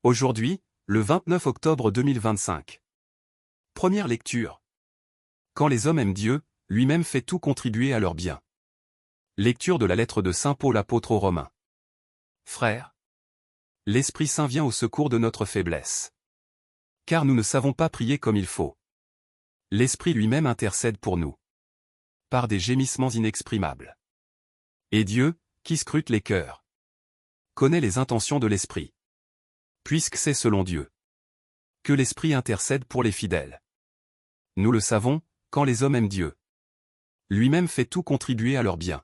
Aujourd'hui, le 29 octobre 2025. Première lecture. Quand les hommes aiment Dieu, lui-même fait tout contribuer à leur bien. Lecture de la lettre de Saint Paul apôtre aux Romains. Frères, l'Esprit Saint vient au secours de notre faiblesse. Car nous ne savons pas prier comme il faut. L'Esprit lui-même intercède pour nous. Par des gémissements inexprimables. Et Dieu, qui scrute les cœurs, connaît les intentions de l'Esprit. Puisque c'est selon Dieu que l'Esprit intercède pour les fidèles. Nous le savons, quand les hommes aiment Dieu, lui-même fait tout contribuer à leur bien.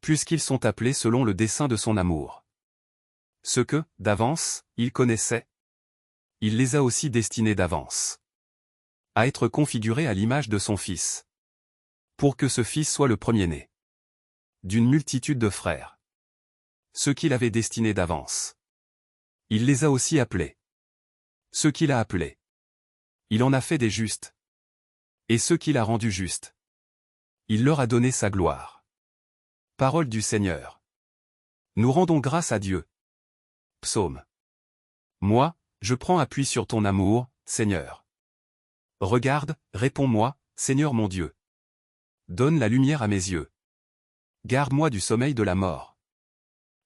Puisqu'ils sont appelés selon le dessein de son amour. Ce que, d'avance, il connaissait, il les a aussi destinés d'avance à être configurés à l'image de son Fils, pour que ce Fils soit le premier-né d'une multitude de frères. Ceux qu'il avait destinés d'avance, il les a aussi appelés. Ceux qu'il a appelés, il en a fait des justes. Et ceux qu'il a rendus justes, il leur a donné sa gloire. Parole du Seigneur. Nous rendons grâce à Dieu. Psaume. Moi, je prends appui sur ton amour, Seigneur. Regarde, réponds-moi, Seigneur mon Dieu. Donne la lumière à mes yeux. Garde-moi du sommeil de la mort.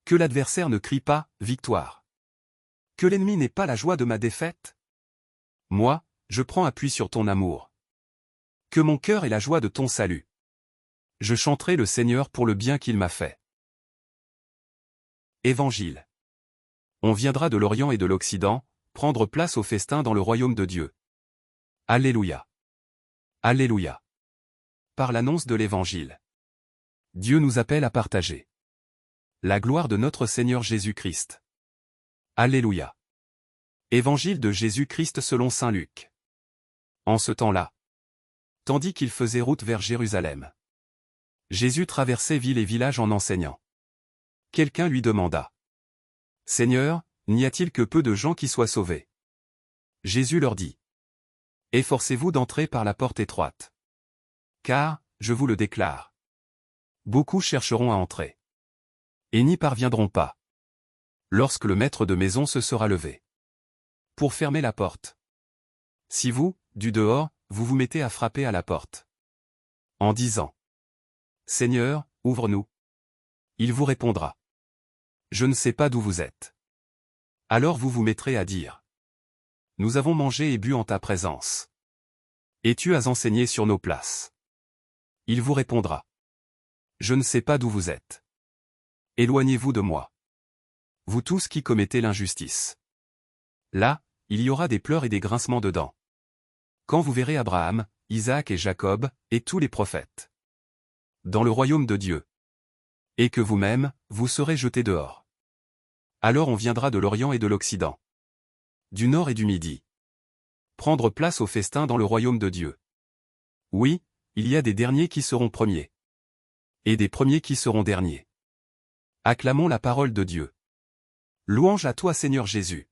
Que l'adversaire ne crie pas, victoire. Que l'ennemi n'ait pas la joie de ma défaite. Moi, je prends appui sur ton amour. Que mon cœur ait la joie de ton salut. Je chanterai le Seigneur pour le bien qu'il m'a fait. Évangile. On viendra de l'Orient et de l'Occident, prendre place au festin dans le royaume de Dieu. Alléluia. Alléluia. Par l'annonce de l'Évangile, Dieu nous appelle à partager la gloire de notre Seigneur Jésus-Christ. Alléluia. Évangile de Jésus-Christ selon saint Luc. En ce temps-là, tandis qu'il faisait route vers Jérusalem, Jésus traversait villes et villages en enseignant. Quelqu'un lui demanda: « Seigneur, n'y a-t-il que peu de gens qui soient sauvés ?» Jésus leur dit: « Efforcez-vous d'entrer par la porte étroite. Car, je vous le déclare, beaucoup chercheront à entrer et n'y parviendront pas. Lorsque le maître de maison se sera levé pour fermer la porte, si vous, du dehors, vous vous mettez à frapper à la porte, en disant: « Seigneur, ouvre-nous », il vous répondra: « Je ne sais pas d'où vous êtes. » Alors vous vous mettrez à dire: « Nous avons mangé et bu en ta présence. Et tu as enseigné sur nos places. » Il vous répondra: « Je ne sais pas d'où vous êtes. Éloignez-vous de moi, vous tous qui commettez l'injustice. » Là, il y aura des pleurs et des grincements de dents. Quand vous verrez Abraham, Isaac et Jacob, et tous les prophètes, dans le royaume de Dieu, et que vous-même, vous serez jetés dehors. Alors on viendra de l'Orient et de l'Occident, du Nord et du Midi, prendre place au festin dans le royaume de Dieu. Oui, il y a des derniers qui seront premiers, et des premiers qui seront derniers. Acclamons la parole de Dieu. Louange à toi Seigneur Jésus.